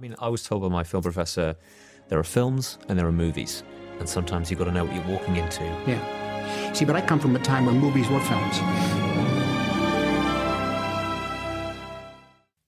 I mean, I was told by my film professor, there are films and there are movies. And sometimes you've got to know what you're walking into. Yeah. See, but I come from a time when movies were films.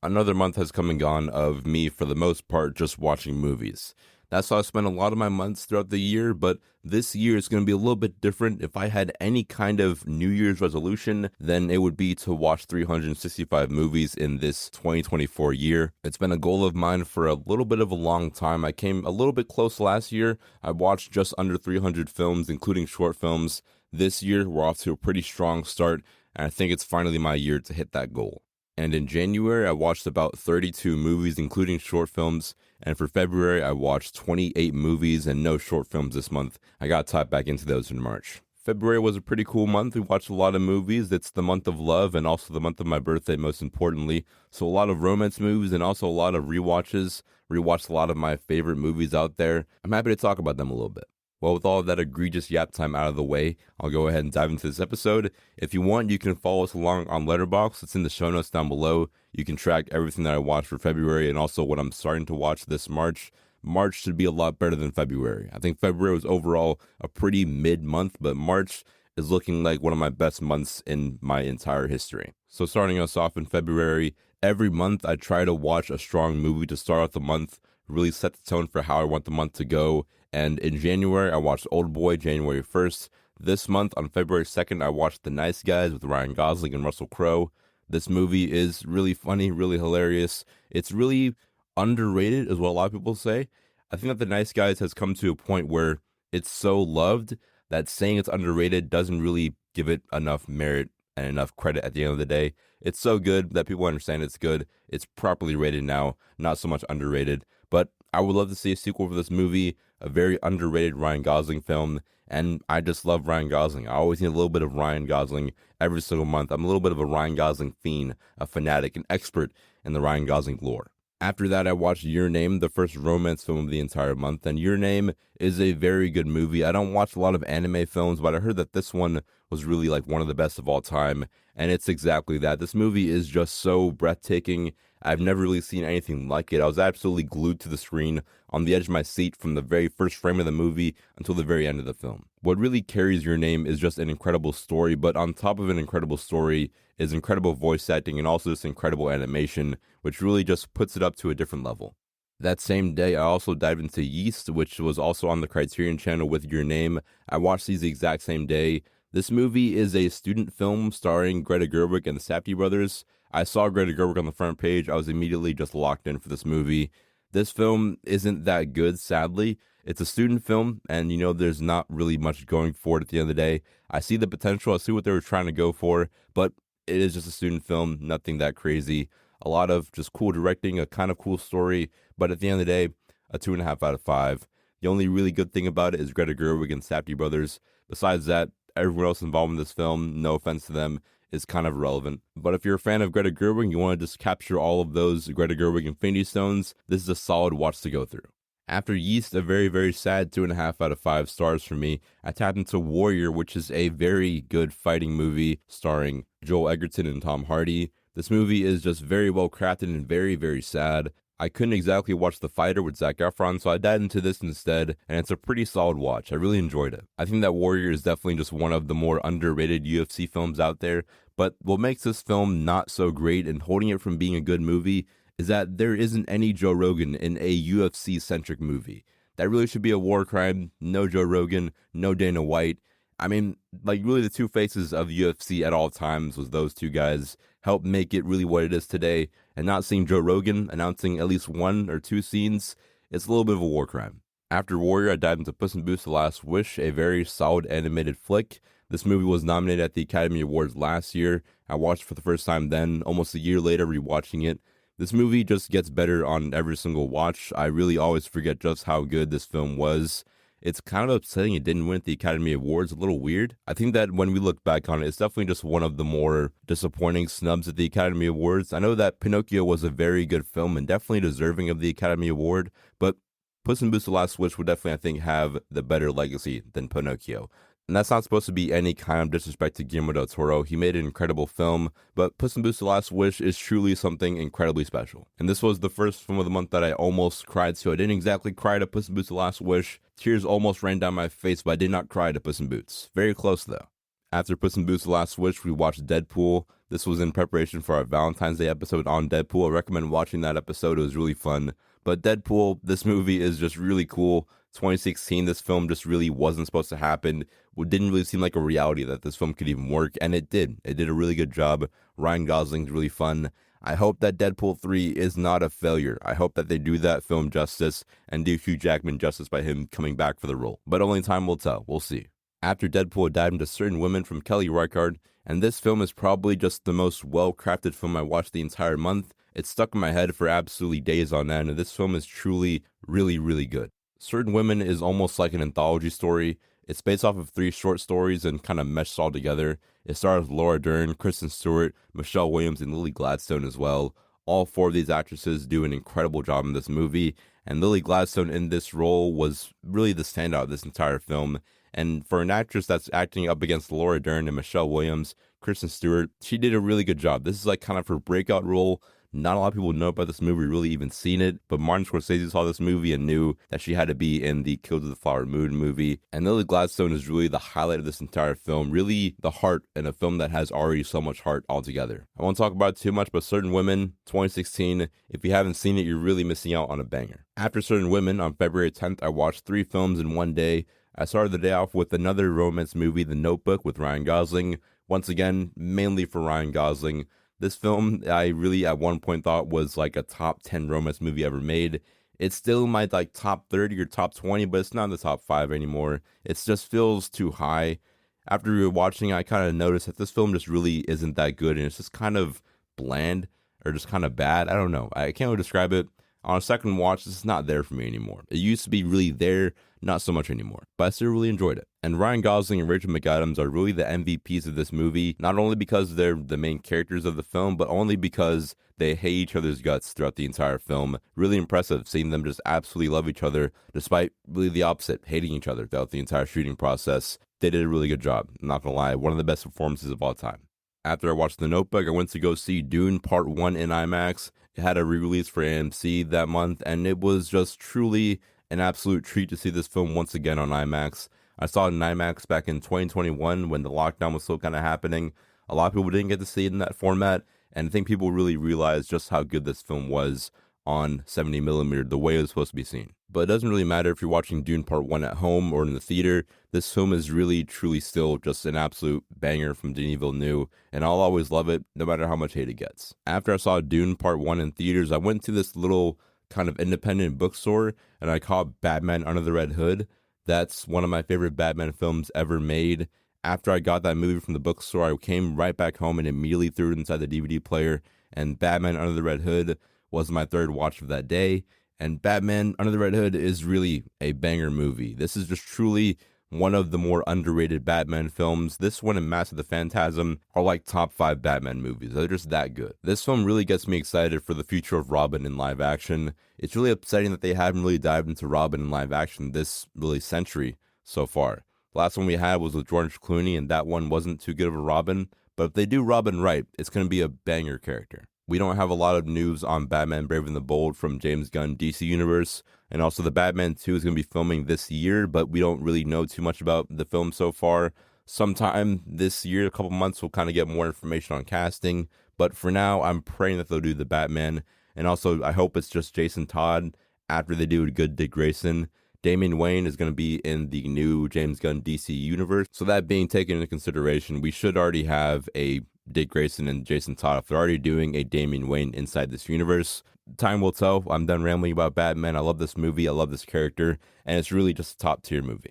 Another month has come and gone of me, for the most part, just watching movies. That's how I spend a lot of my months throughout the year, but this year is going to be a little bit different. If I had any kind of New Year's resolution, then it would be to watch 365 movies in this 2024 year. It's been a goal of mine for a little bit of a long time. I came a little bit close last year. I watched just under 300 films, including short films. This year, we're off to a pretty strong start, and I think it's finally my year to hit that goal. And in January, I watched about 32 movies, including short films. And for February, I watched 28 movies and no short films this month. I got tied back into those in March. February was a pretty cool month. We watched a lot of movies. It's the month of love and also the month of my birthday, most importantly. So a lot of romance movies and also a lot of rewatches. Rewatched a lot of my favorite movies out there. I'm happy to talk about them a little bit. Well, with all of that egregious yap time out of the way, I'll go ahead and dive into this episode. If you want, you can follow us along on Letterboxd. It's in the show notes down below. You can track everything that I watched for February and also what I'm starting to watch this March. March should be a lot better than February. I think February was overall a pretty mid-month, but March is looking like one of my best months in my entire history. So starting us off in February, every month I try to watch a strong movie to start off the month, really set the tone for how I want the month to go. And in January, I watched Oldboy January 1st. This month, on February 2nd, I watched The Nice Guys with Ryan Gosling and Russell Crowe. This movie is really funny, really hilarious. It's really underrated, is what a lot of people say. I think that The Nice Guys has come to a point where it's so loved that saying it's underrated doesn't really give it enough merit and enough credit at the end of the day. It's so good that people understand it's good. It's properly rated now, not so much underrated. But I would love to see a sequel for this movie, a very underrated Ryan Gosling film, and I just love Ryan Gosling. I always need a little bit of Ryan Gosling every single month. I'm a little bit of a Ryan Gosling fiend, a fanatic, an expert in the Ryan Gosling lore. After that, I watched Your Name, the first romance film of the entire month, and Your Name is a very good movie. I don't watch a lot of anime films, but I heard that this one was really like one of the best of all time, and it's exactly that. This movie is just so breathtaking. I've never really seen anything like it. I was absolutely glued to the screen, on the edge of my seat from the very first frame of the movie until the very end of the film. What really carries Your Name is just an incredible story, but on top of an incredible story is incredible voice acting and also this incredible animation, which really just puts it up to a different level. That same day, I also dived into Yeast, which was also on the Criterion Channel with Your Name. I watched these the exact same day. This movie is a student film starring Greta Gerwig and the Safdie brothers. I saw Greta Gerwig on the front page. I was immediately just locked in for this movie. This film isn't that good, sadly. It's a student film, and there's not really much going for it at the end of the day. I see the potential. I see what they were trying to go for, but it is just a student film, nothing that crazy. A lot of just cool directing, a kind of cool story, but at the end of the day, a 2.5 out of 5. The only really good thing about it is Greta Gerwig and Safdie brothers. Besides that, everyone else involved in this film, no offense to them, is kind of irrelevant. But if you're a fan of Greta Gerwig, you want to just capture all of those Greta Gerwig Infinity Stones, this is a solid watch to go through. After Yeast, a very, very sad 2.5 out of 5 stars for me, I tapped into Warrior, which is a very good fighting movie starring Joel Edgerton and Tom Hardy. This movie is just very well crafted and very, very sad. I couldn't exactly watch The Fighter with Zac Efron, so I dived into this instead, and it's a pretty solid watch. I really enjoyed it. I think that Warrior is definitely just one of the more underrated UFC films out there, but what makes this film not so great and holding it from being a good movie is that there isn't any Joe Rogan in a UFC-centric movie. That really should be a war crime. No Joe Rogan, no Dana White. I mean, really the two faces of UFC at all times was those two guys. Helped make it really what it is today, and not seeing Joe Rogan announcing at least 1 or 2 scenes, it's a little bit of a war crime. After Warrior, I dived into Puss in Boots: The Last Wish, a very solid animated flick. This movie was nominated at the Academy Awards last year. I watched it for the first time then, almost a year later rewatching it. This movie just gets better on every single watch. I really always forget just how good this film was. It's kind of upsetting it didn't win at the Academy Awards, a little weird. I think that when we look back on it, it's definitely just one of the more disappointing snubs at the Academy Awards. I know that Pinocchio was a very good film and definitely deserving of the Academy Award, but Puss in Boots: The Last Wish would definitely, I think, have the better legacy than Pinocchio. And that's not supposed to be any kind of disrespect to Guillermo del Toro. He made an incredible film, but Puss in Boots: The Last Wish is truly something incredibly special. And this was the first film of the month that I almost cried to. I didn't exactly cry to Puss in Boots: The Last Wish. Tears almost ran down my face, but I did not cry to Puss in Boots. Very close, though. After Puss in Boots: The Last Wish, we watched Deadpool. This was in preparation for our Valentine's Day episode on Deadpool. I recommend watching that episode. It was really fun. But Deadpool, this movie is just really cool. 2016, this film just really wasn't supposed to happen. It didn't really seem like a reality that this film could even work, and it did. It did a really good job. Ryan Gosling's really fun. I hope that Deadpool 3 is not a failure. I hope that they do that film justice and do Hugh Jackman justice by him coming back for the role. But only time will tell. We'll see. After Deadpool, I dived into Certain Women from Kelly Reichardt, and this film is probably just the most well-crafted film I watched the entire month. It's stuck in my head for absolutely days on end, and this film is truly, really, really good. Certain Women is almost like an anthology story. It's based off of 3 short stories and kind of meshed all together. It stars Laura Dern, Kristen Stewart, Michelle Williams, and Lily Gladstone as well. All 4 of these actresses do an incredible job in this movie, and Lily Gladstone in this role was really the standout of this entire film. And for an actress that's acting up against Laura Dern and Michelle Williams, Kristen Stewart, she did a really good job. This is like kind of her breakout role. Not a lot of people know about this movie, really even seen it, but Martin Scorsese saw this movie and knew that she had to be in the Killers of the Flower Moon movie. And Lily Gladstone is really the highlight of this entire film, really the heart in a film that has already so much heart altogether. I won't talk about it too much, but Certain Women, 2016, if you haven't seen it, you're really missing out on a banger. After Certain Women, on February 10th, I watched 3 films in one day. I started the day off with another romance movie, The Notebook, with Ryan Gosling. Once again, mainly for Ryan Gosling. This film, I really at one point thought was like a top 10 romance movie ever made. It's still in my like top 30 or top 20, but it's not in the top 5 anymore. It just feels too high. After rewatching, I kind of noticed that this film just really isn't that good, and it's just kind of bland or just kind of bad. I don't know. I can't really describe it. On a second watch, this is not there for me anymore. It used to be really there, not so much anymore, but I still really enjoyed it. And Ryan Gosling and Rachel McAdams are really the MVPs of this movie, not only because they're the main characters of the film, but only because they hate each other's guts throughout the entire film. Really impressive seeing them just absolutely love each other, despite really the opposite, hating each other throughout the entire shooting process. They did a really good job, I'm not gonna lie, one of the best performances of all time. After I watched The Notebook, I went to go see Dune Part 1 in IMAX. It had a re-release for AMC that month, and it was just truly an absolute treat to see this film once again on IMAX. I saw it in IMAX back in 2021 when the lockdown was still kind of happening. A lot of people didn't get to see it in that format, and I think people really realized just how good this film was on 70mm, the way it was supposed to be seen. But it doesn't really matter if you're watching Dune Part 1 at home or in the theater. This film is really, truly still just an absolute banger from Denis Villeneuve, and I'll always love it, no matter how much hate it gets. After I saw Dune Part 1 in theaters, I went to this little kind of independent bookstore, and I caught Batman Under the Red Hood. That's one of my favorite Batman films ever made. After I got that movie from the bookstore, I came right back home and immediately threw it inside the DVD player, and Batman Under the Red Hood was my third watch of that day. And Batman Under the Red Hood is really a banger movie. This is just truly one of the more underrated Batman films. This one and Mask of the Phantasm are like top 5 Batman movies. They're just that good. This film really gets me excited for the future of Robin in live action. It's really upsetting that they haven't really dived into Robin in live action this really century so far. The last one we had was with George Clooney, and that one wasn't too good of a Robin. But if they do Robin right, it's going to be a banger character. We don't have a lot of news on Batman Brave and the Bold from James Gunn DC Universe, and also the Batman 2 is going to be filming this year, but we don't really know too much about the film so far. Sometime this year, a couple months, we'll kind of get more information on casting, but for now, I'm praying that they'll do the Batman, and also I hope it's just Jason Todd after they do a good Dick Grayson. Damian Wayne is going to be in the new James Gunn DC Universe, so that being taken into consideration, we should already have a Dick Grayson and Jason Todd if they're already doing a Damian Wayne inside this universe. Time will tell. I'm done rambling about Batman. I love this movie. I love this character, and it's really just a top tier movie.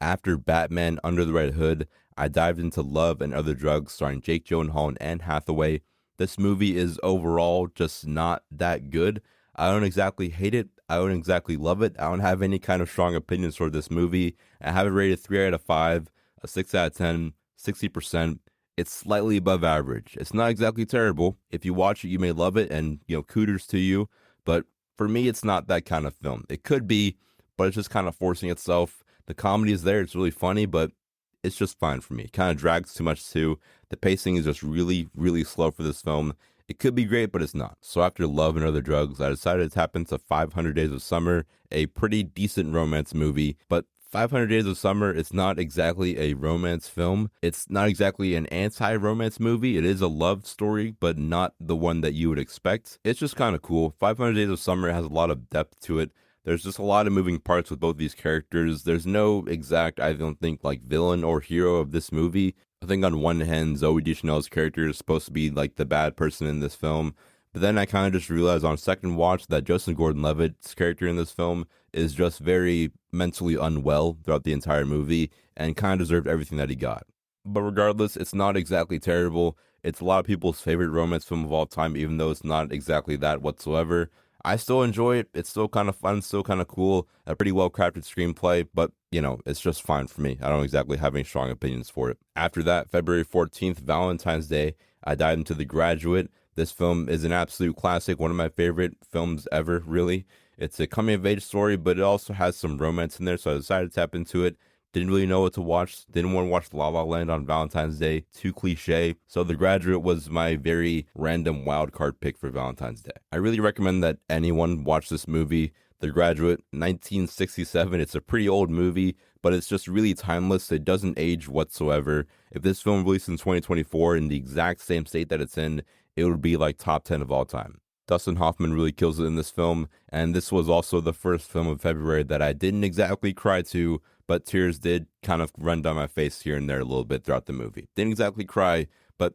After Batman Under the Red Hood, I dived into Love and Other Drugs starring Jake Gyllenhaal and Anne Hathaway. This movie is overall just not that good. I don't exactly hate it. I don't exactly love it. I don't have any kind of strong opinions toward this movie. I have it rated 3 out of 5, a 6 out of 10, 60%. It's slightly above average. It's not exactly terrible. If you watch it, you may love it, and, kudos to you. But for me, it's not that kind of film. It could be, but it's just kind of forcing itself. The comedy is there. It's really funny, but it's just fine for me. It kind of drags too much too. The pacing is just really, really slow for this film. It could be great, but it's not. So after Love and Other Drugs, I decided to tap into 500 Days of Summer, a pretty decent romance movie, but 500 Days of Summer, it's not exactly a romance film. It's not exactly an anti-romance movie. It is a love story, but not the one that you would expect. It's just kind of cool. 500 Days of Summer has a lot of depth to it. There's just a lot of moving parts with both these characters. There's no exact, I don't think, like villain or hero of this movie. I think on one hand, Zooey Deschanel's character is supposed to be like the bad person in this film. But then I kind of just realized on second watch that Joseph Gordon-Levitt's character in this film is just very mentally unwell throughout the entire movie and kind of deserved everything that he got. But regardless, it's not exactly terrible. It's a lot of people's favorite romance film of all time, even though it's not exactly that whatsoever. I still enjoy it. It's still kind of fun, still kind of cool, a pretty well-crafted screenplay, but, it's just fine for me. I don't exactly have any strong opinions for it. After that, February 14th, Valentine's Day, I dived into The Graduate. This film is an absolute classic, one of my favorite films ever, really. It's a coming-of-age story, but it also has some romance in there, so I decided to tap into it. Didn't really know what to watch. Didn't want to watch La La Land on Valentine's Day. Too cliche. So The Graduate was my very random wild card pick for Valentine's Day. I really recommend that anyone watch this movie. The Graduate, 1967. It's a pretty old movie, but it's just really timeless. It doesn't age whatsoever. If this film released in 2024 in the exact same state that it's in, it would be like top 10 of all time. Dustin Hoffman really kills it in this film, and this was also the first film of February that I didn't exactly cry to, but tears did kind of run down my face here and there a little bit throughout the movie. Didn't exactly cry, but,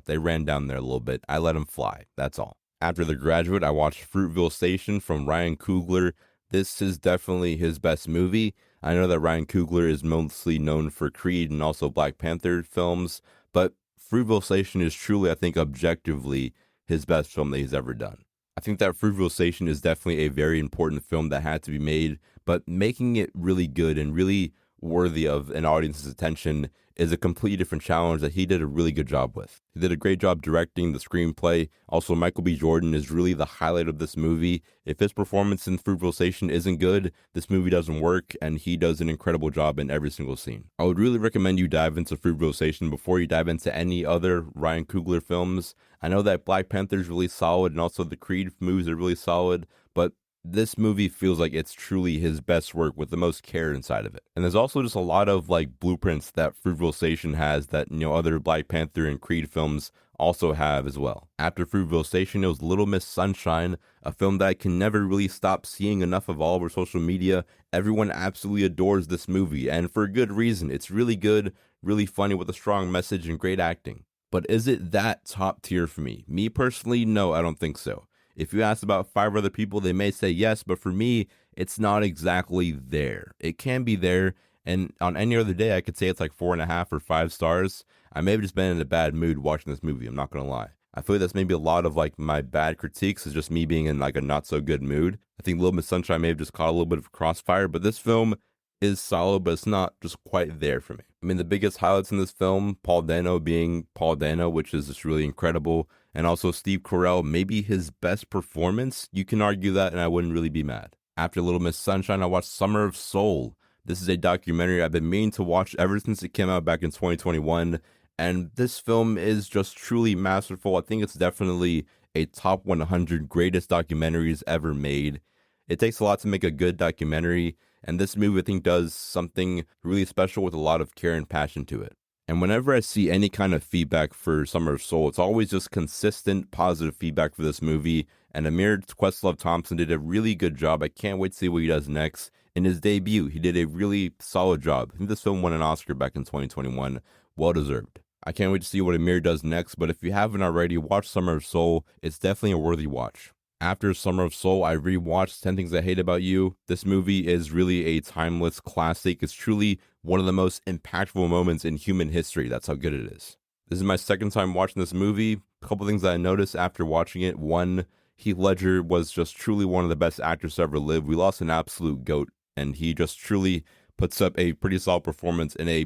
they ran down there a little bit. I let them fly, that's all. After The Graduate, I watched Fruitville Station from Ryan Coogler. This is definitely his best movie. I know that Ryan Coogler is mostly known for Creed and also Black Panther films, but Fruitville Station is truly, I think, objectively his best film that he's ever done. I think that Fruitville Station is definitely a very important film that had to be made, but making it really good and really worthy of an audience's attention is a completely different challenge that he did a really good job with. He did a great job directing the screenplay. Also, Michael B. Jordan is really the highlight of this movie. If his performance in Fruitville Station isn't good, this movie doesn't work, and he does an incredible job in every single scene. I would really recommend you dive into Fruitville Station before you dive into any other Ryan Coogler films. I know that Black Panther is really solid, and also the Creed movies are really solid, but this movie feels like it's truly his best work with the most care inside of it. And there's also just a lot of blueprints that Fruitville Station has that, other Black Panther and Creed films also have as well. After Fruitville Station, it was Little Miss Sunshine, a film that I can never really stop seeing enough of all over social media. Everyone absolutely adores this movie, and for a good reason. It's really good, really funny with a strong message and great acting. But is it that top tier for me? Me personally, no, I don't think so. If you ask about 5 other people, they may say yes, but for me, it's not exactly there. It can be there, and on any other day, I could say it's like 4.5 or 5 stars. I may have just been in a bad mood watching this movie, I'm not going to lie. I feel like that's maybe a lot of my bad critiques is just me being in a not so good mood. I think Little Miss Sunshine may have just caught a little bit of crossfire, but this film is solid, but it's not just quite there for me. I mean, the biggest highlights in this film, Paul Dano being Paul Dano, which is just really incredible, and also Steve Carell, maybe his best performance. You can argue that, and I wouldn't really be mad. After Little Miss Sunshine, I watched Summer of Soul. This is a documentary I've been meaning to watch ever since it came out back in 2021, and this film is just truly masterful. I think it's definitely a top 100 greatest documentaries ever made. It takes a lot to make a good documentary, and this movie, I think, does something really special with a lot of care and passion to it. And whenever I see any kind of feedback for Summer of Soul, it's always just consistent positive feedback for this movie. And Amir Questlove Thompson did a really good job. I can't wait to see what he does next. In his debut, he did a really solid job. I think this film won an Oscar back in 2021. Well deserved. I can't wait to see what Amir does next, but if you haven't already, watch Summer of Soul. It's definitely a worthy watch. After Summer of Soul, I rewatched 10 Things I Hate About You. This movie is really a timeless classic. It's truly one of the most impactful moments in human history. That's how good it is. This is my second time watching this movie. A couple things that I noticed after watching it. One, Heath Ledger was just truly one of the best actors to ever live. We lost an absolute GOAT, and he just truly puts up a pretty solid performance in a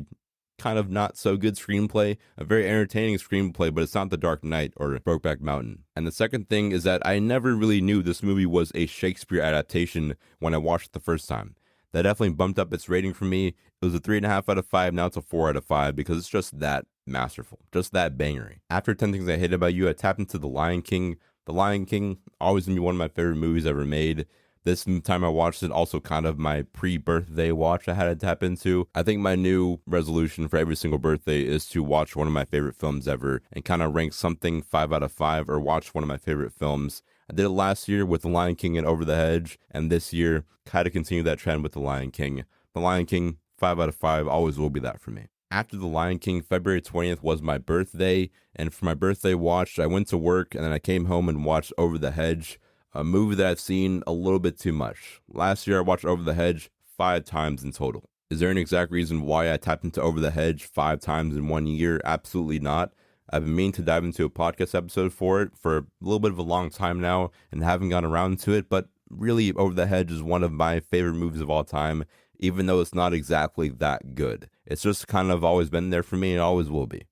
kind of not so good screenplay, a very entertaining screenplay, but it's not The Dark Knight or Brokeback Mountain. And the second thing is that I never really knew this movie was a Shakespeare adaptation when I watched it the first time. That definitely bumped up its rating for me. It was a 3.5 out of 5. Now it's a 4 out of 5 because it's just that masterful, just that bangery. After 10 Things I Hate About You, I tapped into The Lion King. The Lion King, always gonna be one of my favorite movies ever made. This time I watched it, also kind of my pre-birthday watch I had to tap into. I think my new resolution for every single birthday is to watch one of my favorite films ever and kind of rank something 5 out of 5 or watch one of my favorite films. I did it last year with The Lion King and Over the Hedge, and this year, kind of continue that trend with The Lion King. The Lion King, 5 out of 5, always will be that for me. After The Lion King, February 20th was my birthday, and for my birthday watch, I went to work, and then I came home and watched Over the Hedge, a movie that I've seen a little bit too much. Last year, I watched Over the Hedge 5 times in total. Is there an exact reason why I tapped into Over the Hedge 5 times in 1 year? Absolutely not. I've been meaning to dive into a podcast episode for it for a little bit of a long time now and haven't gotten around to it, but really Over the Hedge is one of my favorite movies of all time, even though it's not exactly that good. It's just kind of always been there for me and always will be.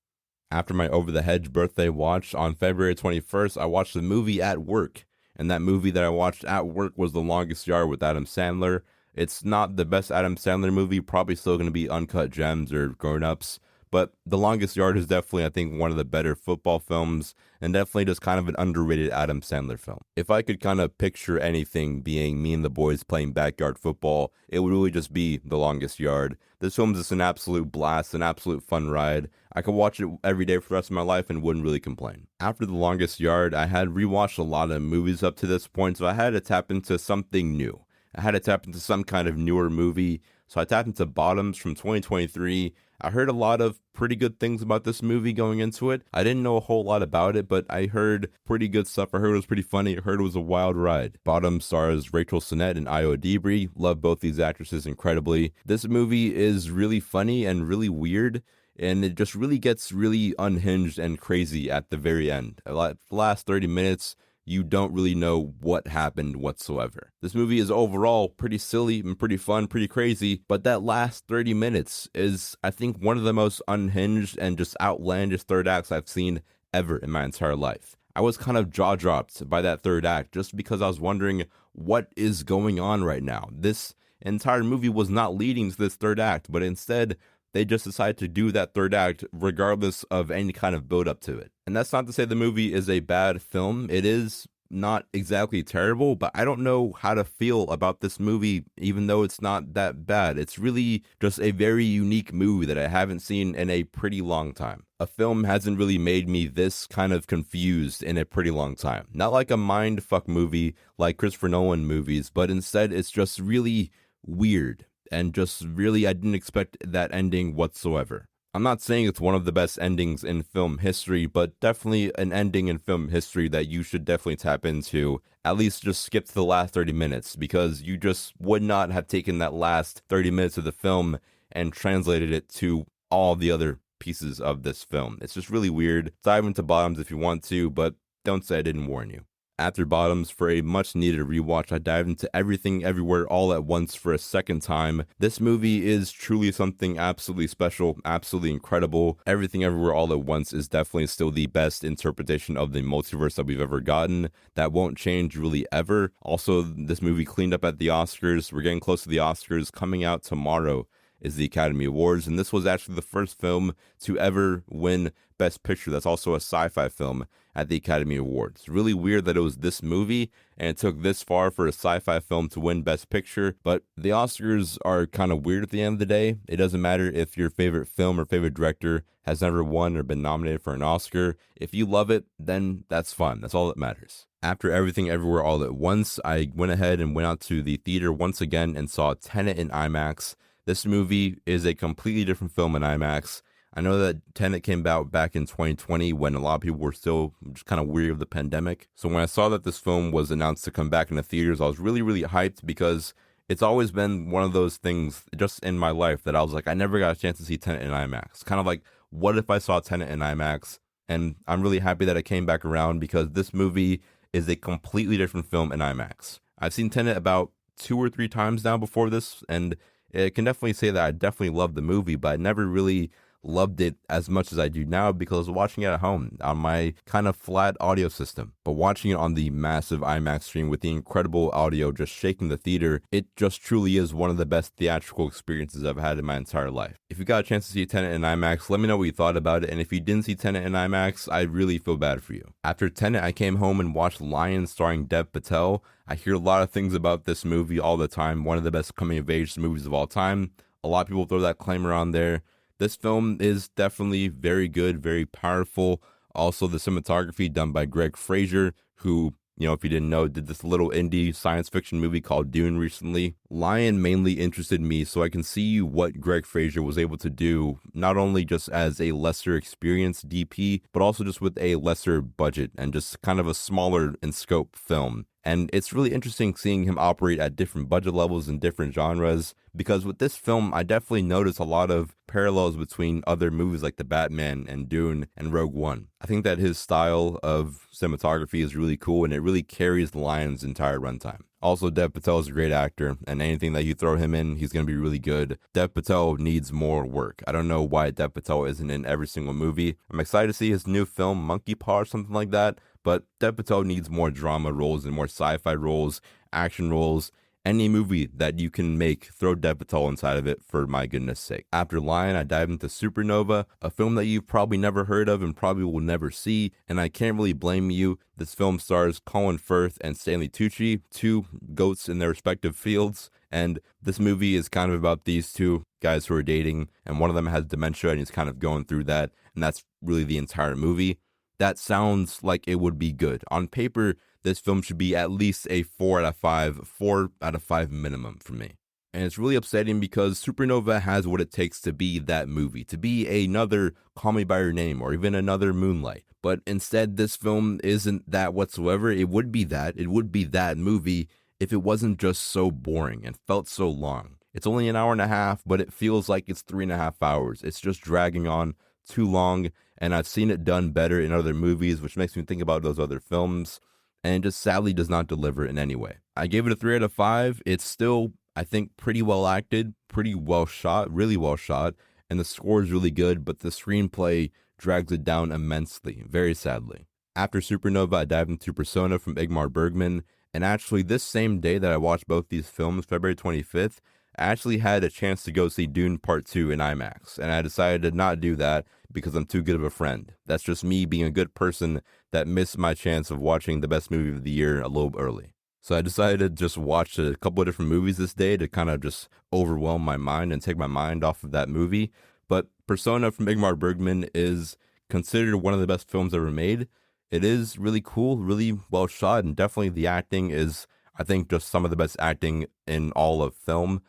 After my Over the Hedge birthday watch on February 21st, I watched the movie at work. And that movie that I watched at work was The Longest Yard with Adam Sandler. It's not the best Adam Sandler movie, probably still going to be Uncut Gems or Grown Ups. But The Longest Yard is definitely, I think, one of the better football films and definitely just kind of an underrated Adam Sandler film. If I could kind of picture anything being me and the boys playing backyard football, it would really just be The Longest Yard. This film is just an absolute blast, an absolute fun ride. I could watch it every day for the rest of my life and wouldn't really complain. After The Longest Yard, I had rewatched a lot of movies up to this point, so I had to tap into something new. I had to tap into some kind of newer movie, so I tapped into Bottoms from 2023. I heard a lot of pretty good things about this movie going into it. I didn't know a whole lot about it, but I heard pretty good stuff. I heard it was pretty funny. I heard it was a wild ride. Bottoms stars Rachel Sennett and Io Debris. Love both these actresses incredibly. This movie is really funny and really weird, and it just really gets really unhinged and crazy at the very end. The last 30 minutes, you don't really know what happened whatsoever. This movie is overall pretty silly and pretty fun, pretty crazy, but that last 30 minutes is, I think, one of the most unhinged and just outlandish third acts I've seen ever in my entire life. I was kind of jaw-dropped by that third act just because I was wondering what is going on right now. This entire movie was not leading to this third act, but instead, they just decided to do that third act regardless of any kind of build up to it. And that's not to say the movie is a bad film. It is not exactly terrible, but I don't know how to feel about this movie, even though it's not that bad. It's really just a very unique movie that I haven't seen in a pretty long time. A film hasn't really made me this kind of confused in a pretty long time. Not like a mindfuck movie like Christopher Nolan movies, but instead it's just really weird. And just really, I didn't expect that ending whatsoever. I'm not saying it's one of the best endings in film history, but definitely an ending in film history that you should definitely tap into. At least just skip to the last 30 minutes, because you just would not have taken that last 30 minutes of the film and translated it to all the other pieces of this film. It's just really weird. Dive into Bottoms if you want to, but don't say I didn't warn you. After Bottoms, for a much needed rewatch, I dived into Everything Everywhere All at Once for a second time. This movie is truly something absolutely special, absolutely incredible. Everything Everywhere All at Once is definitely still the best interpretation of the multiverse that we've ever gotten. That won't change really ever. Also, this movie cleaned up at the Oscars. We're getting close to the Oscars. Coming out tomorrow is the Academy Awards, and this was actually the first film to ever win Best Picture. That's also a sci-fi film at the Academy Awards. Really weird that it was this movie, and it took this far for a sci-fi film to win Best Picture, but the Oscars are kind of weird at the end of the day. It doesn't matter if your favorite film or favorite director has never won or been nominated for an Oscar. If you love it, then that's fine. That's all that matters. After Everything Everywhere All at Once, I went ahead and went out to the theater once again and saw Tenet in IMAX. This movie is a completely different film in IMAX. I know that Tenet came out back in 2020 when a lot of people were still just kind of weary of the pandemic. So when I saw that this film was announced to come back in the theaters, I was really, really hyped because it's always been one of those things just in my life that I was like, I never got a chance to see Tenet in IMAX. Kind of like, what if I saw Tenet in IMAX? And I'm really happy that it came back around because this movie is a completely different film in IMAX. I've seen Tenet about 2 or 3 times now before this, and I can definitely say that I definitely loved the movie, but I never really loved it as much as I do now because I was watching it at home on my kind of flat audio system. But watching it on the massive IMAX screen with the incredible audio just shaking the theater, it just truly is one of the best theatrical experiences I've had in my entire life. If you got a chance to see Tenet in IMAX, let me know what you thought about it, and if you didn't see Tenet in IMAX, I really feel bad for you. After Tenet, I came home and watched Lion starring Dev Patel. I hear a lot of things about this movie all the time, one of the best coming-of-age movies of all time. A lot of people throw that claim around there. This film is definitely very good, very powerful. Also, the cinematography done by Greg Fraser, who, if you didn't know, did this little indie science fiction movie called Dune recently. Lion mainly interested me so I can see what Greg Fraser was able to do, not only just as a lesser experienced DP, but also just with a lesser budget and just kind of a smaller in scope film. And it's really interesting seeing him operate at different budget levels in different genres, because with this film, I definitely noticed a lot of parallels between other movies like The Batman and Dune and Rogue One. I think that his style of cinematography is really cool, and it really carries the Lion's entire runtime. Also, Dev Patel is a great actor, and anything that you throw him in, he's going to be really good. Dev Patel needs more work. I don't know why Dev Patel isn't in every single movie. I'm excited to see his new film, Monkey Paw or something like that, but Dev Patel needs more drama roles and more sci-fi roles, action roles. Any movie that you can make, throw Dev Patel inside of it, for my goodness sake. After Lion, I dived into Supernova, a film that you've probably never heard of and probably will never see, and I can't really blame you. This film stars Colin Firth and Stanley Tucci, two goats in their respective fields, and this movie is kind of about these two guys who are dating, and one of them has dementia and he's kind of going through that, and that's really the entire movie. That sounds like it would be good. On paper, this film should be at least a 4 out of 5 minimum for me. And it's really upsetting because Supernova has what it takes to be that movie, to be another Call Me By Your Name or even another Moonlight. But instead, this film isn't that whatsoever. It would be that. It would be that movie if it wasn't just so boring and felt so long. It's only an hour and a half, but it feels like it's 3.5 hours. It's just dragging on too long, and I've seen it done better in other movies, which makes me think about those other films, and it just sadly does not deliver in any way. I gave it a 3 out of 5. It's still, I think, pretty well acted, pretty well shot, really well shot, and the score is really good, but the screenplay drags it down immensely, very sadly. After Supernova, I dived into Persona from Ingmar Bergman, and actually this same day that I watched both these films, February 25th, I actually had a chance to go see Dune Part 2 in IMAX, and I decided to not do that because I'm too good of a friend. That's just me being a good person that missed my chance of watching the best movie of the year a little early. So I decided to just watch a couple of different movies this day to kind of just overwhelm my mind and take my mind off of that movie. But Persona from Ingmar Bergman is considered one of the best films ever made. It is really cool, really well shot, and definitely the acting is, I think, just some of the best acting in all of film.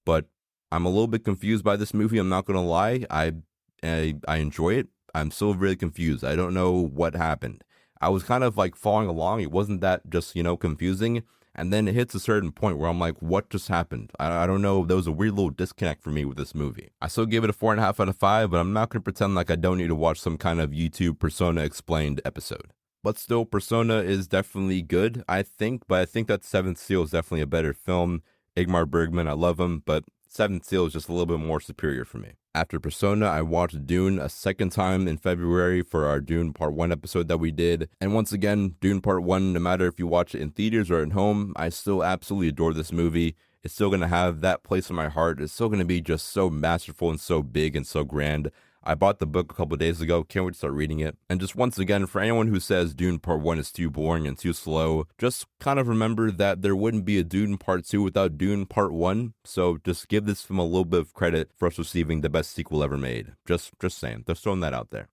But I'm a little bit confused by this movie, I'm not going to lie. I enjoy it. I'm still really confused. I don't know what happened. I was kind of like following along. It wasn't that just, confusing. And then it hits a certain point where I'm like, what just happened? I don't know. There was a weird little disconnect for me with this movie. I still give it a 4.5 out of 5, but I'm not going to pretend like I don't need to watch some kind of YouTube Persona Explained episode. But still, Persona is definitely good, I think. But I think that Seventh Seal is definitely a better film. Ingmar Bergman, I love him, but Seventh Seal is just a little bit more superior for me. After Persona, I watched Dune a second time in February for our Dune Part 1 episode that we did. And once again, Dune Part 1, no matter if you watch it in theaters or at home, I still absolutely adore this movie. It's still going to have that place in my heart. It's still going to be just so masterful and so big and so grand. I bought the book a couple of days ago, can't wait to start reading it. And just once again, for anyone who says Dune Part 1 is too boring and too slow, just kind of remember that there wouldn't be a Dune Part 2 without Dune Part 1, so just give this film a little bit of credit for us receiving the best sequel ever made. Just saying, just throwing that out there.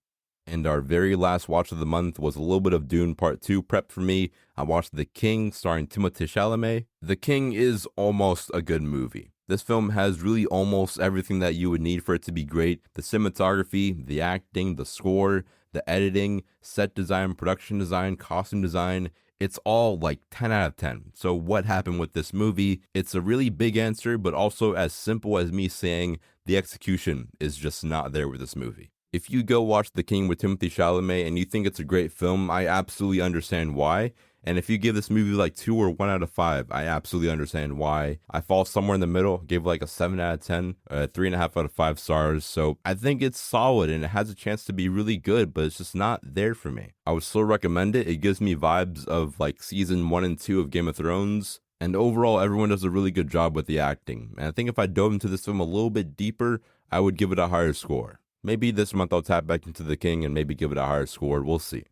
And our very last watch of the month was a little bit of Dune Part 2 prep for me. I watched The King starring Timothée Chalamet. The King is almost a good movie. This film has really almost everything that you would need for it to be great. The cinematography, the acting, the score, the editing, set design, production design, costume design. It's all like 10 out of 10. So what happened with this movie? It's a really big answer, but also as simple as me saying the execution is just not there with this movie. If you go watch The King with Timothée Chalamet and you think it's a great film, I absolutely understand why. And if you give this movie like 2 or 1 out of 5, I absolutely understand why. I fall somewhere in the middle, gave like a 7 out of 10, 3.5 out of 5 stars. So I think it's solid and it has a chance to be really good, but it's just not there for me. I would still recommend it. It gives me vibes of like season 1 and 2 of Game of Thrones. And overall, everyone does a really good job with the acting. And I think if I dove into this film a little bit deeper, I would give it a higher score. Maybe this month I'll tap back into The King and maybe give it a higher score. We'll see.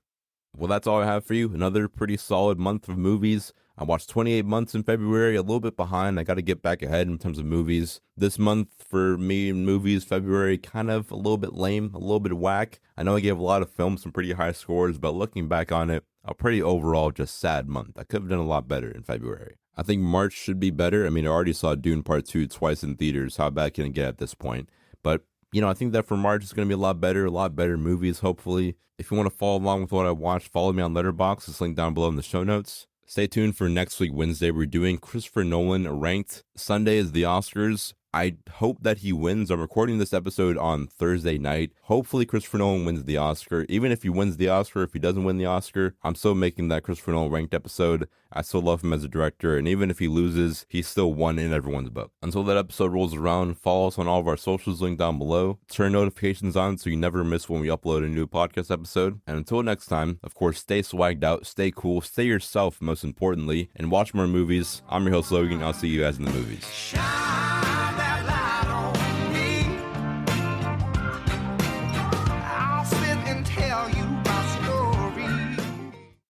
Well, that's all I have for you. Another pretty solid month of movies. I watched 28 months in February, a little bit behind. I got to get back ahead in terms of movies. This month for me in movies, February, kind of a little bit lame, a little bit whack. I know I gave a lot of films some pretty high scores, but looking back on it, a pretty overall just sad month. I could have done a lot better in February. I think March should be better. I mean, I already saw Dune Part 2 twice in theaters. How bad can it get at this point? But I think that for March it's going to be a lot better movies, hopefully. If you want to follow along with what I watched, follow me on Letterboxd. It's linked down below in the show notes. Stay tuned for next week, Wednesday. We're doing Christopher Nolan Ranked. Sunday is the Oscars. I hope that he wins. I'm recording this episode on Thursday night. Hopefully Christopher Nolan wins the Oscar. Even if he wins the Oscar, if he doesn't win the Oscar, I'm still making that Christopher Nolan Ranked episode. I still love him as a director, and even if he loses, he's still won in everyone's book. Until that episode rolls around, follow us on all of our socials linked down below. Turn notifications on so you never miss when we upload a new podcast episode. And until next time, of course, stay swagged out, stay cool, stay yourself most importantly, and watch more movies. I'm your host Logan. I'll see you guys in the movies.